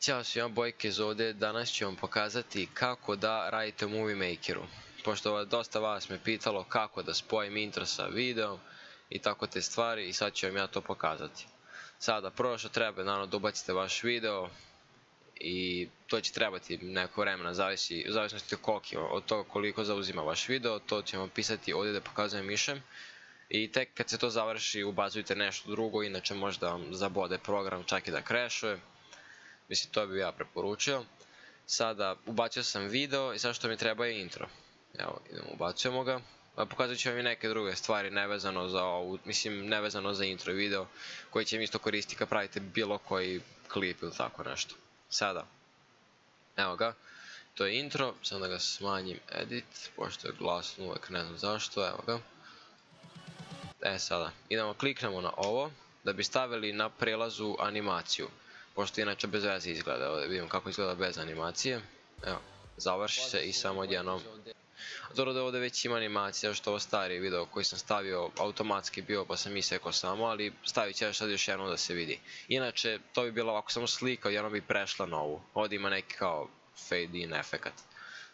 Ćao svima, Bojke iz ovdje. Danas ću vam pokazati kako da radite u Movie Makeru. Pošto dosta vas me pitalo kako da spojim intro sa videom i tako te stvari, i sad ću vam ja to pokazati. Sada, prvo što treba, naravno da ubacite vaš video i to će trebati neko vremena, u zavisnosti od toga koliko zauzima vaš video, to ćemo pisati ovdje da pokazujem mišem. I tek kad se to završi ubacujte nešto drugo, inače možda vam zabode program, čak i da crashuje. Mislim, to bi ja preporučio. Sada ubacio sam video i sad što mi treba je intro. Evo, idemo, ubacujemo ga. Pokazat ću vam i neke druge stvari nevezano za ovu, mislim nevezano za intro video, koji će mi isto koristiti kad pravite bilo koji klip ili tako nešto. Sada, evo ga, to je intro, sad da ga smanjim edit, pošto je glasno uvek, ne znam zašto, evo ga. Sada, idemo, kliknemo na ovo, da bi stavili na prelazu animaciju. Pošto inače bez veze izgleda, ovdje vidimo kako izgleda bez animacije. Evo, završi se i samo odjednom. Dobro da ovdje već ima animacija, što ovo stariji video koji sam stavio automatski bio pa sam isekao samo, ali stavit ću sad još jednom da se vidi. Inače, to bi bilo ovako samo slika, jedno bi prešla na ovu. Ovdje ima neki kao fade in efekat.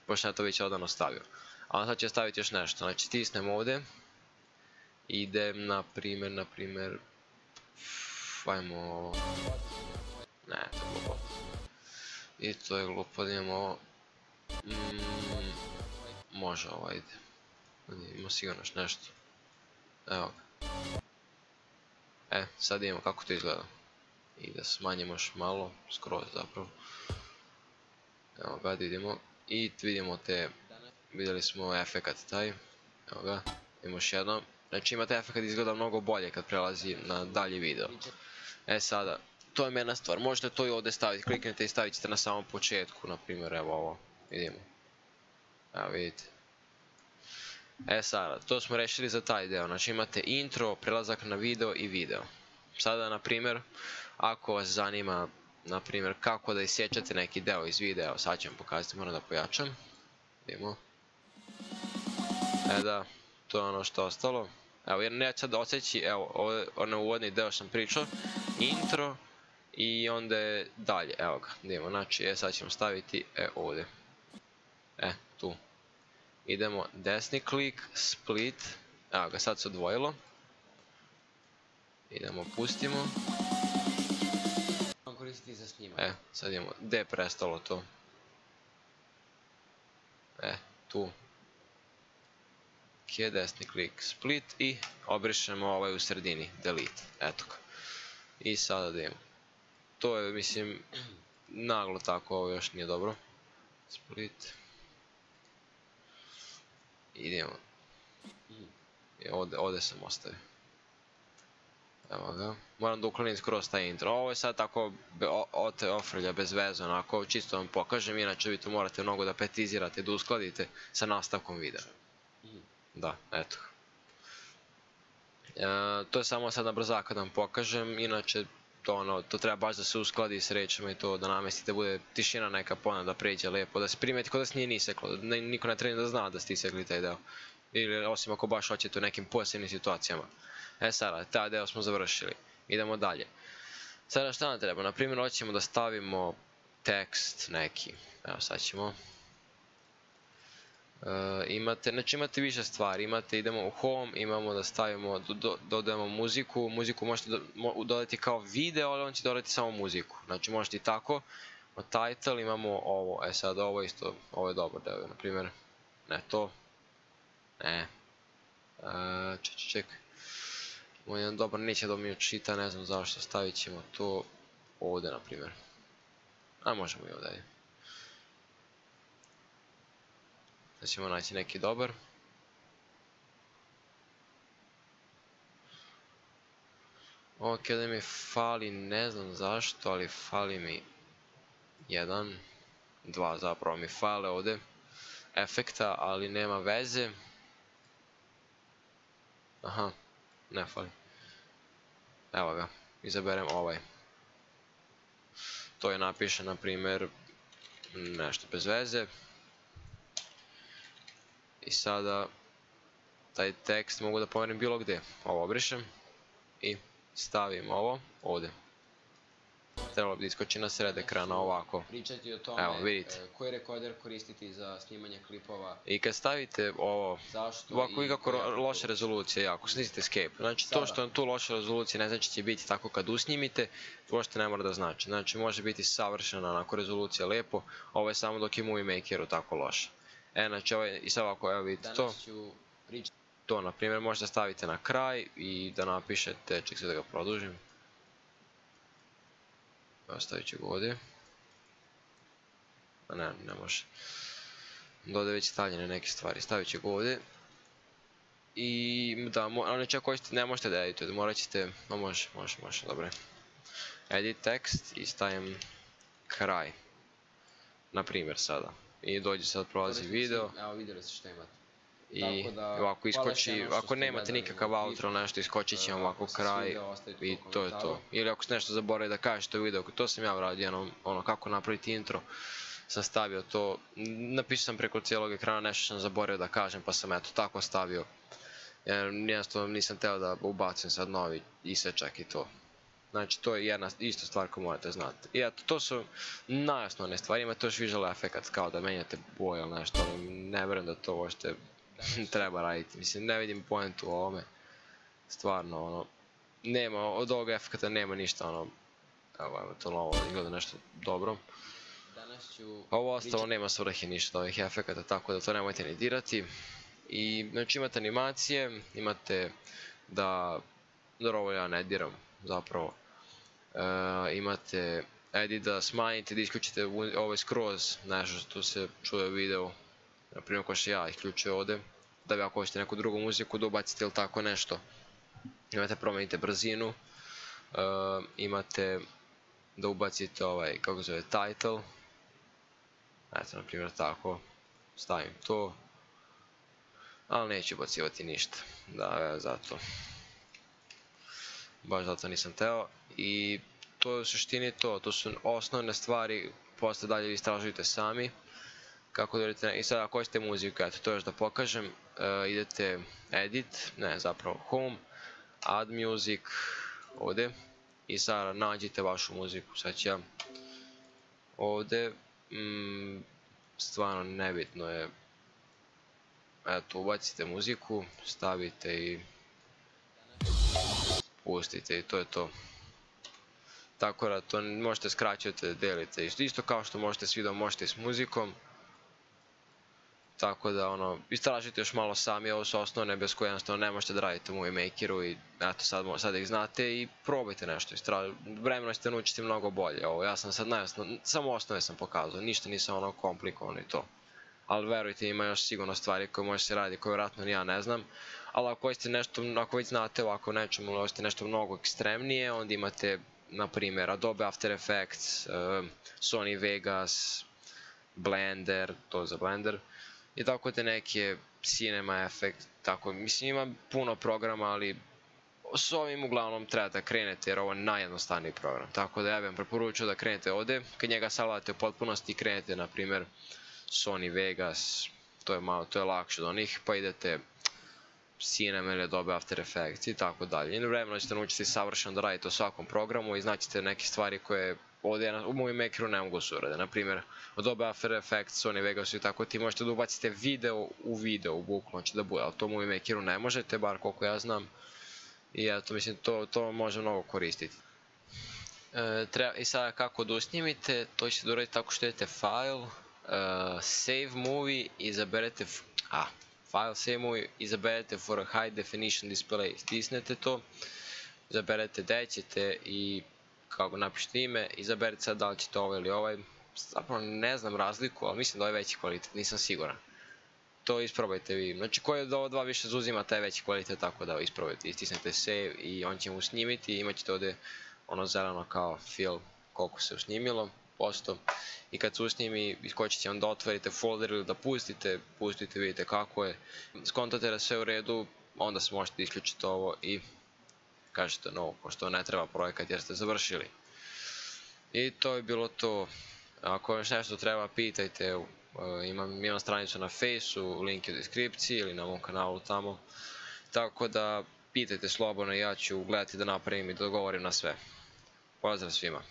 Pošto ja to već odavno stavio. A sad ću staviti još nešto, znači stisnem ovdje. Idem na primjer, ajmo... Ne, to je glupo. I to je glupo, da imamo ovo. Može ovo, ajde. Ima sigurno još nešto. Evo ga. Sad imamo kako to izgleda. I da smanjimo još malo, skroz zapravo. Evo ga, vidimo. I vidimo te, vidjeli smo efekat taj. Evo ga, imamo još jedno. Znači imate efekat izgleda mnogo bolje kad prelazi na dalji video. Sada. To je jedna stvar, možete to i ovdje staviti, kliknete i stavit ćete na samom početku, na primjer, evo ovo, vidimo. Evo vidite. Sada, to smo rešili za taj deo, znači imate intro, prelazak na video i video. Sada, na primjer, ako vas zanima, na primjer, kako da isječete neki deo iz videa, evo sad ću vam pokazati, moram da pojačam. Vidimo. Da, to je ono što je ostalo. Evo, jer neću sad osjeći, evo, ono uvodni deo sam pričao, intro. I onda je dalje, evo ga, idemo, znači, sad ćemo staviti, ovdje. Tu. Idemo, desni klik, split, evo ga, sad se odvojilo. Idemo, pustimo. Koristiti za snimanje. Sad idemo, gdje je prestalo to? Tu. Ok, desni klik, split i obrišemo ovaj u sredini, delete, eto ga. I sada da idemo. To je, mislim, naglo tako, ovo još nije dobro. Split. Idemo. Ovdje sam ostavio. Evo ga. Moram da uklonim skroz taj intro. Ovo je sad tako ofrlja bez veze, onako, čisto vam pokažem, inače vi to morate mnogo da petizirate, da uskladite sa nastavkom videa. Da, eto. To je samo sad na brzaka da vam pokažem, inače to treba baš da se uskladi s rečima i to da namestite, da bude tišina neka ponad, da pređe lepo, da se primeti kod da se nije niseklo, da niko ne treba da zna da ste isekli taj deo. Ili osim ako baš hoćete u nekim posebnim situacijama. Sada, taj deo smo završili. Idemo dalje. Sada šta nam treba? Naprimjer, hoćemo da stavimo tekst neki. Evo sad ćemo. Znači imate više stvari, idemo u home, imamo da stavimo, dodajemo muziku, muziku možete dodati kao video, ali on će dodati samo muziku, znači možete i tako, od title imamo ovo, sad ovo isto, ovo je dobar deo, na primjer, ne to, ne, čekaj, ovo je jedan dobar, neće da mi učita, ne znam zašto, stavit ćemo to ovdje, na primjer, a možemo i ovdje. Sad ćemo naći neki dobar. Ok, da mi fali, ne znam zašto, ali fali mi jedan, dva zapravo mi fale ovdje efekta, ali nema veze. Aha, ne fali. Evo ga, izaberem ovaj. To je napiše, na primjer, nešto bez veze. I sada taj tekst mogu da pomerim bilo gdje. Ovo obrišem i stavim ovo ovdje. trebalo bi da iskoči na sred ekrana ovako. Pričati o tome, Evo, vidite. koji rekorder koristiti za snimanje klipova, I kad stavite ovo, zašto ovako i ikako koja loša rezolucija jako, stisnite escape. Znači to što je tu loša rezolucija ne znači će biti tako kad usnimite, uopšte ne mora da znači. Znači može biti savršena onako rezolucija lepo, ovo je samo dok je Movie Makeru tako loša. Znači ovo je, i sad ovako, evo vidite to. To, na primjer, možete staviti na kraj i da napišete, ček se da ga produžim. Stavit ću ga ovdje. Ne može. Dode već stavljene neke stvari, stavit ću ga ovdje. I da, ali čak hoćete, ne možete da editujete, morat ćete, može, dobro. Edit tekst i stavim kraj. Na primjer sada. I dođe sad prolazi video. Evo vidjeli ste što imate. I ovako iskoči, ako nemate nikakav outro ili nešto, iskočit će vam ovako kraj i to je to. Ili ako ste nešto zaboravili da kažete u videu, to sam ja uradio, ono kako napraviti intro, sam stavio to, napisao sam preko cijelog ekrana, nešto sam zaboravio da kažem pa sam eto tako stavio. Jednostavno nisam teo da ubacim sad novi isečak i to. Znači to je jedna isto stvar koju morate znati. I eto, to su najosnovne stvari, imate još visual efekat kao da menjate boje ili nešto, ali ne vjerujem da to uopšte treba raditi. Mislim, ne vidim pointu u ovome. Stvarno, ono, nema, od ovog efekata nema ništa, ono, evo to novo, izgleda nešto dobro. Ovo ostalo nema svrhe ništa ovih efekata, tako da to nemojte ni dirati. I, znači imate animacije, imate da, dobro ovo ja ne diram, zapravo. Imate edit da smanjite, da isključite ovaj skroz, nešto što se čuje u videu. Naprimjer ko što ja isključio ovdje, da bi ako hoćete neku drugu muziku da ubacite ili tako nešto. Imate promijenite brzinu, imate da ubacite ovaj, kako zove, title. Eto, na primjer tako, stavim to. Ali neću ubacivati ništa, da, zato. Baš zato nisam teo. I to je u suštini to, to su osnovne stvari, posle dalje vi istražujete sami. Kako da vidite, i sad ako hoćete muziku, eto to još da pokažem, idete edit, ne zapravo home, add music, ovdje, i sad nađite vašu muziku, sad ću ja ovdje, stvarno nebitno je, eto ubacite muziku, stavite i pustite i to je to. Tako da to možete skraćivati, delite, isto kao što možete s videom, možete i s muzikom. Tako da ono, istražite još malo sami, ovo su osnovne bez koje jednostavno ne možete da radite u Movie Makeru i eto sad ih znate i probajte nešto, vremenom ćete naučiti mnogo bolje. Ovo ja sam sad samo osnove sam pokazao, ništa nisam ono komplikovano i to. Ali verujte, ima još sigurno stvari koje može se raditi, koje vjerojatno ni ja ne znam. Ali ako hoćete nešto, ako već znate ovako nečemu, ili hoćete nešto mnogo ekstremnije, onda imate, na primjer, Adobe After Effects, Sony Vegas, Blender, to je za Blender. I tako te neke Cinema Effect, tako, mislim ima puno programa, ali s ovim uglavnom treba da krenete jer ovo je najjednostavniji program. Tako da ja bih vam preporučio da krenete ovdje, kad njega savladate u potpunosti krenete, na primjer, Sony Vegas, to je lakše od onih, pa idete Cinema ili Adobe After Effects i tako dalje. I vremenom ćete naučiti savršeno da radite u svakom programu i znaćete neke stvari koje ovdje u Movie Makeru ne mogu se urade. Naprimjer, Adobe After Effects, Sony Vegas i tako ti možete da ubacite video u video, bukvalno će da bude, ali to u Movie Makeru ne možete, bar koliko ja znam. I eto, mislim, to može mnogo koristiti. I sada kako da usnimite, to ćete da uraditi tako što idete File, Save Movie, izaberete File, Save Movie, izaberete for a High Definition Display, stisnete to, izaberete gdje ćete i kako napišete ime, izaberete sad da li ćete ovaj ili ovaj, zapravo ne znam razliku, ali mislim da je veći kvalitet, nisam siguran. To isprobajte vi, znači koji od ova dva više zauzima taj veći kvalitet, tako da isprobajte, istisnete save i on će mu snimiti i imat ćete ovdje ono zeleno kao film koliko se usnimilo, posto. I kad se usnimi, iskočit će vam da otvorite folder ili da pustite, vidite kako je. Skontate da sve u redu, onda se možete isključiti ovo i kažete no, pošto ne treba projekat jer ste završili. I to je bilo to. Ako još nešto treba, pitajte, imam stranicu na Faceu, link je u deskripciji ili na mom kanalu tamo. Tako da pitajte slobodno i ja ću gledati da napravim i da odgovorim na sve. Pozdrav svima!